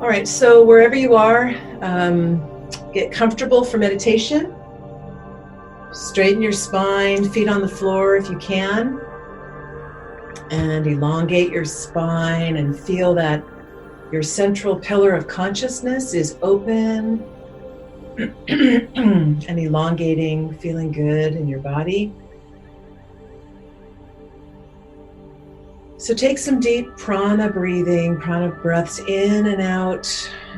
All right, so wherever you are, get comfortable for meditation. Straighten your spine, feet on the floor if you can, and elongate your spine and feel that your central pillar of consciousness is open and elongating, feeling good in your body. So take some deep prana breathing, prana breaths in and out,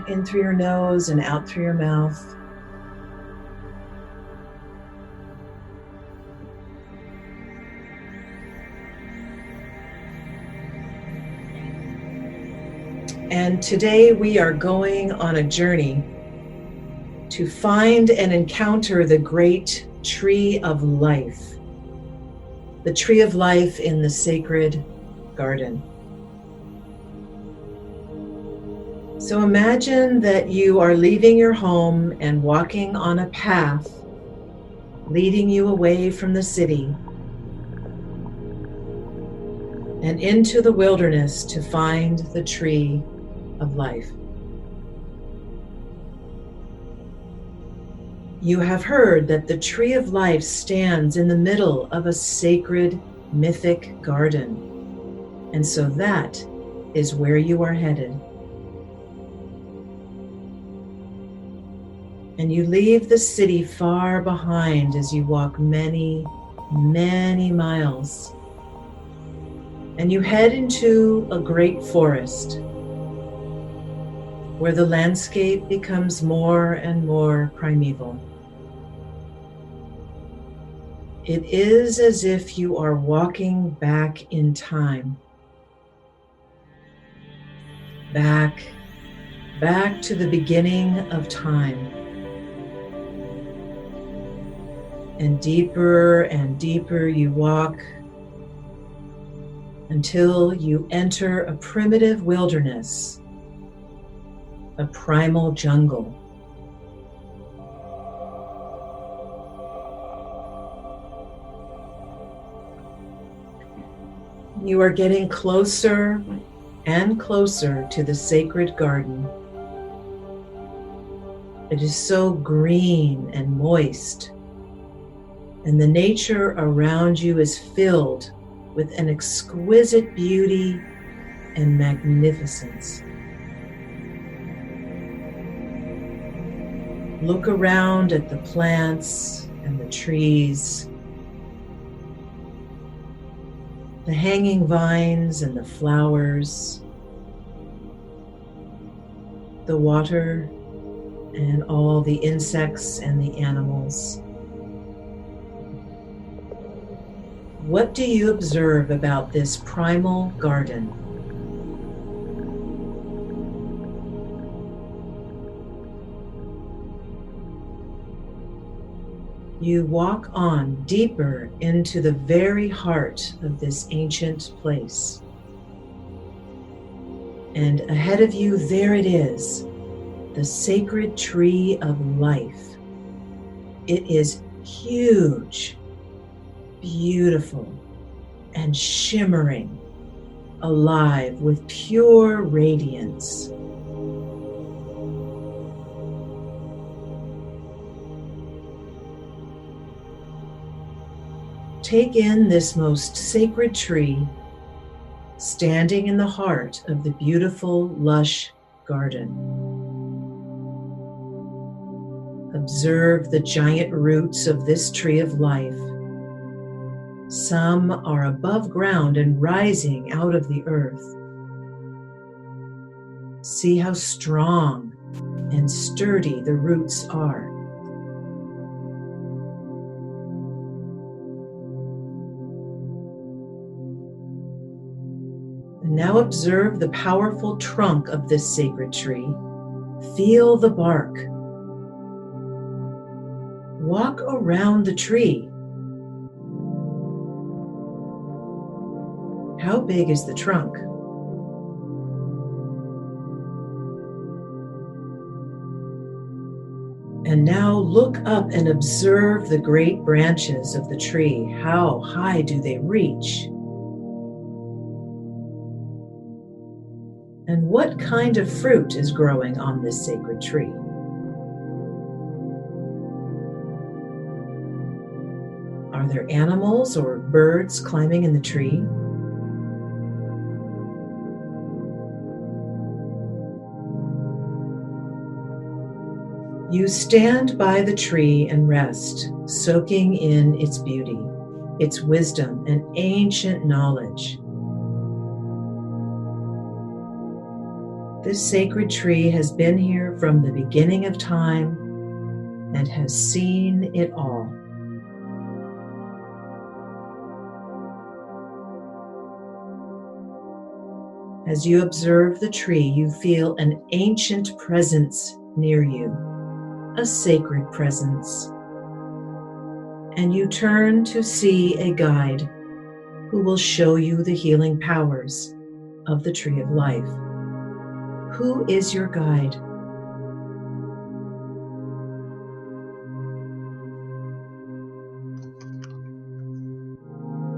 in through your nose and out through your mouth. And today we are going on a journey to find and encounter the great tree of life, the tree of life in the sacred garden. So imagine that you are leaving your home and walking on a path leading you away from the city and into the wilderness to find the tree of life. You have heard that the tree of life stands in the middle of a sacred mythic garden. And so that is where you are headed. And you leave the city far behind as you walk many, many miles. And you head into a great forest where the landscape becomes more and more primeval. It is as if you are walking back in time. Back to the beginning of time. And deeper you walk until you enter a primitive wilderness, a primal jungle. You are getting closer and closer to the sacred garden. It is so green and moist, and the nature around you is filled with an exquisite beauty and magnificence. Look around at the plants and the trees, the hanging vines and the flowers, the water and all the insects and the animals. What do you observe about this primal garden? You walk on deeper into the very heart of this ancient place. And ahead of you, there it is, the sacred tree of life. It is huge, beautiful, and shimmering, alive with pure radiance. Take in this most sacred tree, standing in the heart of the beautiful, lush garden. Observe the giant roots of this tree of life. Some are above ground and rising out of the earth. See how strong and sturdy the roots are. And now observe the powerful trunk of this sacred tree. Feel the bark. Walk around the tree. How big is the trunk? And now look up and observe the great branches of the tree. How high do they reach? And what kind of fruit is growing on this sacred tree? Are there animals or birds climbing in the tree? You stand by the tree and rest, soaking in its beauty, its wisdom, and ancient knowledge. This sacred tree has been here from the beginning of time and has seen it all. As you observe the tree, you feel an ancient presence near you, a sacred presence. And you turn to see a guide who will show you the healing powers of the tree of life. Who is your guide?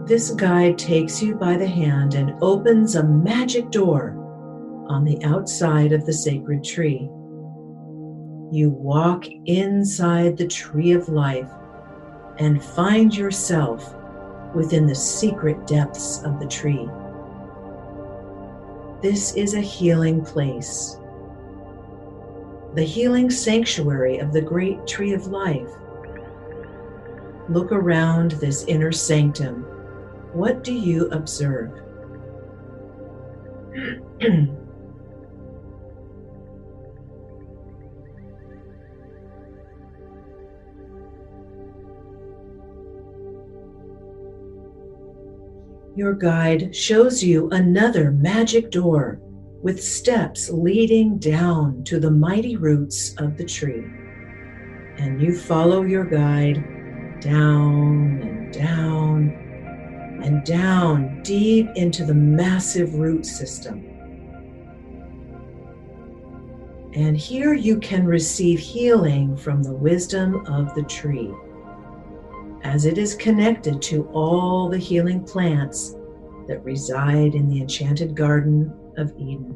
This guide takes you by the hand and opens a magic door on the outside of the sacred tree. You walk inside the tree of life and find yourself within the secret depths of the tree. This is a healing place, the healing sanctuary of the great tree of life. Look around this inner sanctum. What do you observe? Your guide shows you another magic door with steps leading down to the mighty roots of the tree. And you follow your guide down and down and down deep into the massive root system. And here you can receive healing from the wisdom of the tree, as it is connected to all the healing plants that reside in the enchanted Garden of Eden.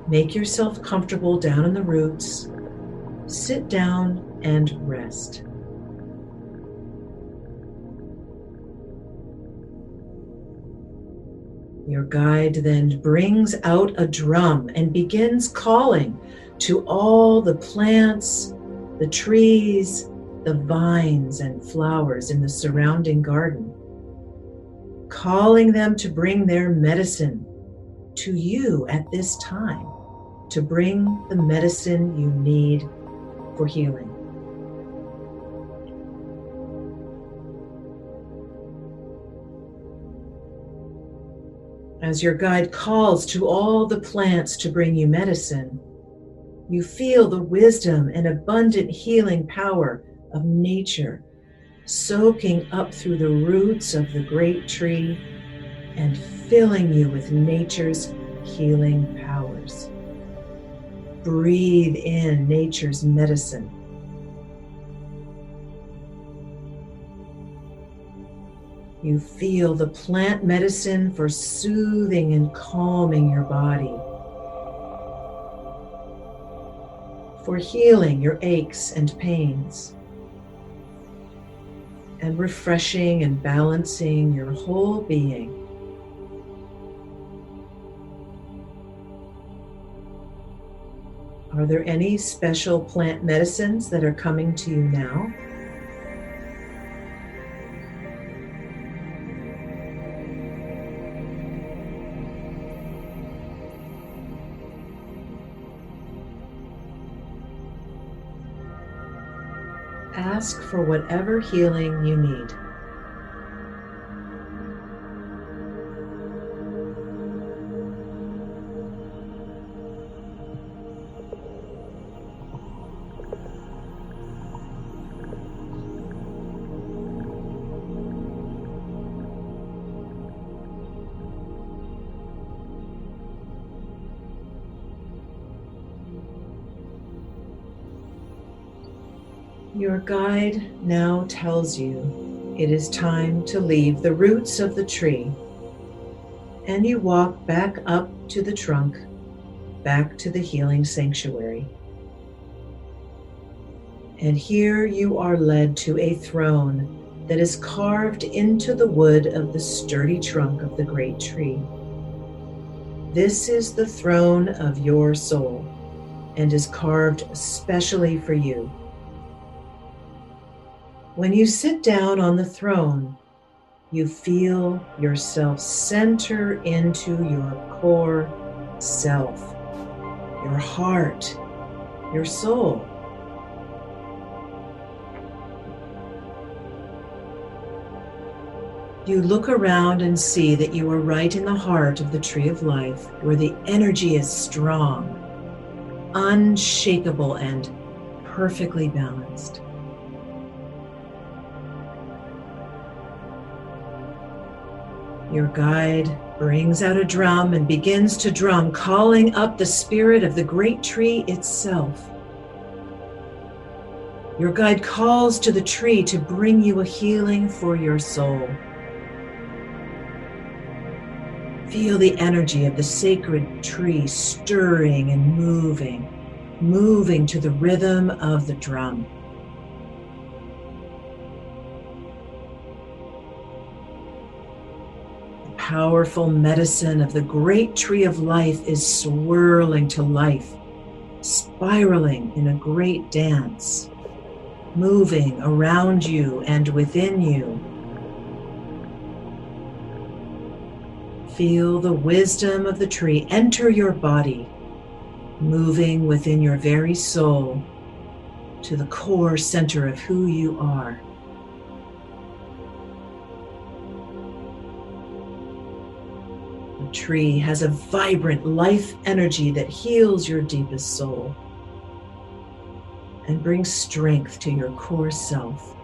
Make yourself comfortable down in the roots. Sit down and rest. Your guide then brings out a drum and begins calling to all the plants, the trees, the vines and flowers in the surrounding garden, calling them to bring their medicine to you at this time, to bring the medicine you need for healing. As your guide calls to all the plants to bring you medicine, you feel the wisdom and abundant healing power of nature soaking up through the roots of the great tree and filling you with nature's healing powers. Breathe in nature's medicine. You feel the plant medicine for soothing and calming your body, for healing your aches and pains, and refreshing and balancing your whole being. Are there any special plant medicines that are coming to you now? Ask for whatever healing you need. Your guide now tells you it is time to leave the roots of the tree And you walk back up to the trunk, back to the healing sanctuary. And here you are led to a throne that is carved into the wood of the sturdy trunk of the great tree. This is the throne of your soul and is carved especially for you. When you sit down on the throne, you feel yourself center into your core self, your heart, your soul. You look around and see that you are right in the heart of the tree of life, where the energy is strong, unshakable, and perfectly balanced. Your guide brings out a drum and begins to drum, calling up the spirit of the great tree itself. Your guide calls to the tree to bring you a healing for your soul. Feel the energy of the sacred tree stirring and moving to the rhythm of the drum. The powerful medicine of the great tree of life is swirling to life, spiraling in a great dance, moving around you and within you. Feel the wisdom of the tree enter your body, moving within your very soul to the core center of who you are. The tree has a vibrant life energy that heals your deepest soul and brings strength to your core self.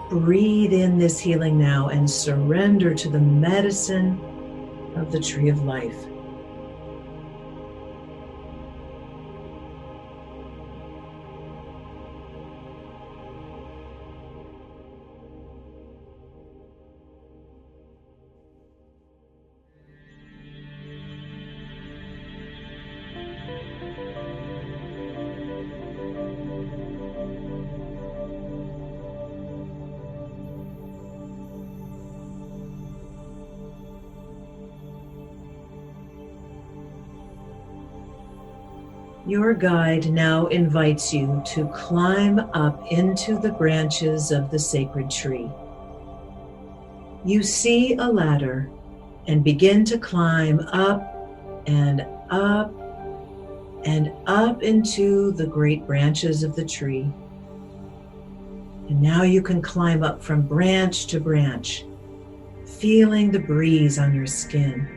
Breathe in this healing now and surrender to the medicine of the tree of life. Your guide now invites you to climb up into the branches of the sacred tree. You see a ladder and begin to climb up and up and up into the great branches of the tree. And now you can climb up from branch to branch, feeling the breeze on your skin.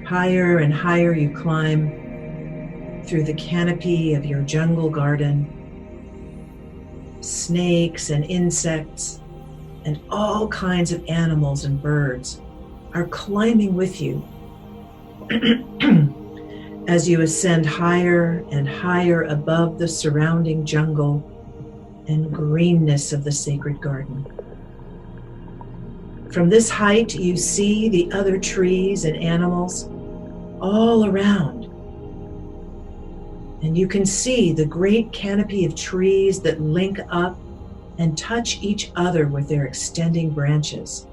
Higher and higher you climb through the canopy of your jungle garden. Snakes and insects and all kinds of animals and birds are climbing with you as you ascend higher and higher above the surrounding jungle and greenness of the sacred garden. From this height, you see the other trees and animals all around. And you can see the great canopy of trees that link up and touch each other with their extending branches,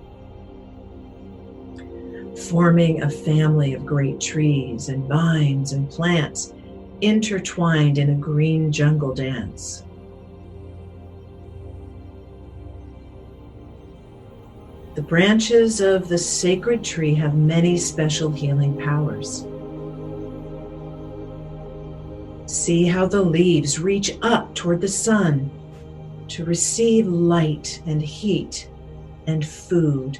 forming a family of great trees and vines and plants intertwined in a green jungle dance. The branches of the sacred tree have many special healing powers. See how the leaves reach up toward the sun to receive light and heat and food.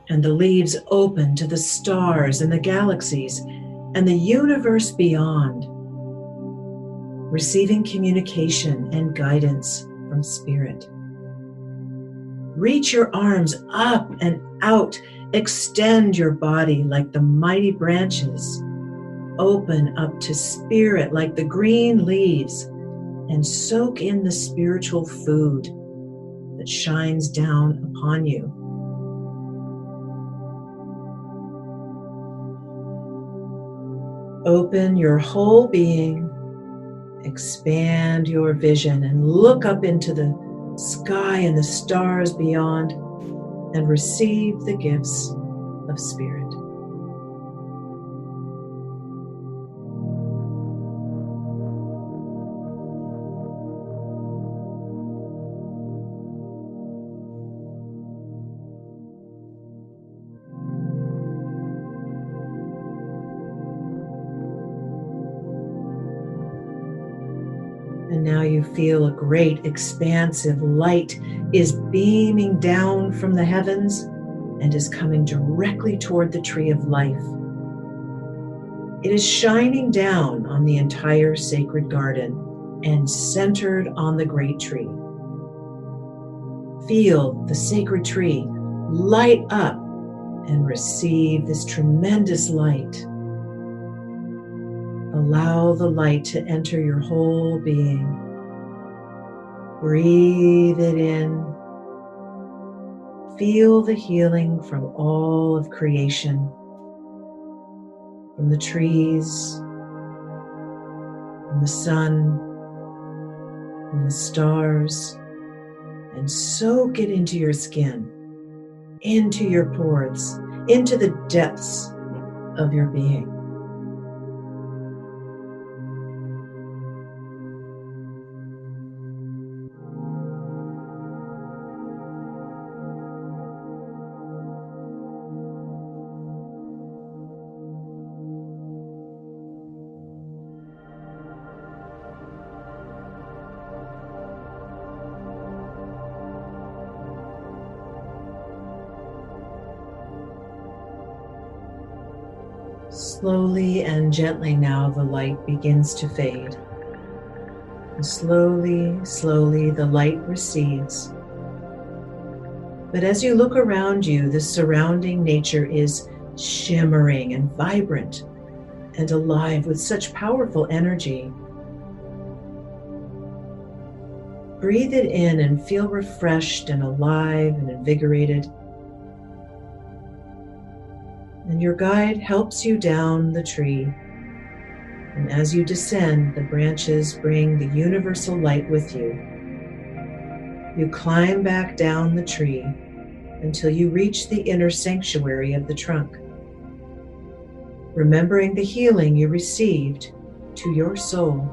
And the leaves open to the stars and the galaxies and the universe beyond, receiving communication and guidance from Spirit. Reach your arms up and out. Extend your body like the mighty branches. Open up to Spirit like the green leaves and soak in the spiritual food that shines down upon you. Open your whole being, expand your vision, and look up into the sky and the stars beyond and receive the gifts of spirit. And now you feel a great expansive light is beaming down from the heavens and is coming directly toward the tree of life. It is shining down on the entire sacred garden and centered on the great tree. Feel the sacred tree light up and receive this tremendous light. Allow the light to enter your whole being. Breathe it in. Feel the healing from all of creation, from the trees, from the sun, from the stars, and soak it into your skin, into your pores, into the depths of your being. Slowly and gently now the light begins to fade. And slowly, slowly the light recedes. But as you look around you, the surrounding nature is shimmering and vibrant and alive with such powerful energy. Breathe it in and feel refreshed and alive and invigorated. And your guide helps you down the tree. And as you descend, the branches bring the universal light with you. You climb back down the tree until you reach the inner sanctuary of the trunk. Remembering the healing you received to your soul.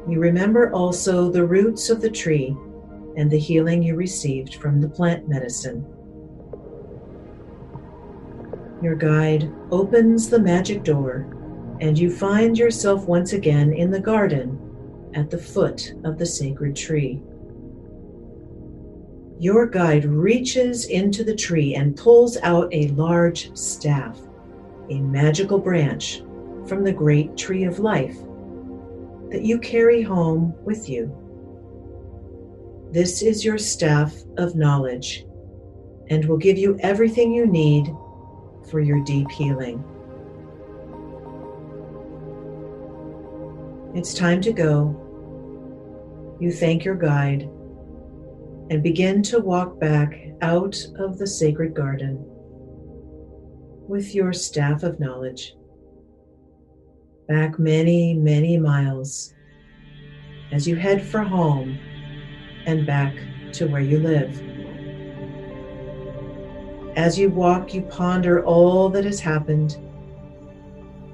You remember also the roots of the tree and the healing you received from the plant medicine. Your guide opens the magic door, and you find yourself once again in the garden at the foot of the sacred tree. Your guide reaches into the tree and pulls out a large staff, a magical branch from the great tree of life that you carry home with you. This is your staff of knowledge and will give you everything you need for your deep healing. It's time to go. You thank your guide and begin to walk back out of the sacred garden with your staff of knowledge. Back many, many miles as you head for home and back to where you live. As you walk, you ponder all that has happened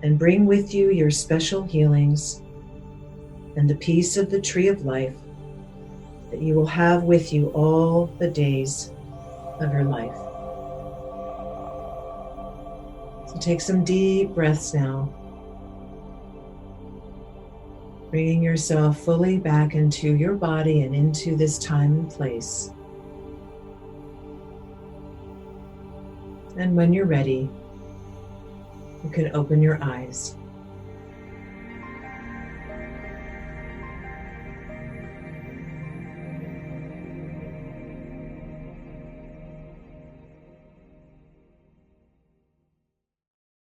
and bring with you your special healings and the peace of the tree of life that you will have with you all the days of your life. So take some deep breaths now, bringing yourself fully back into your body and into this time and place. And when you're ready, you can open your eyes.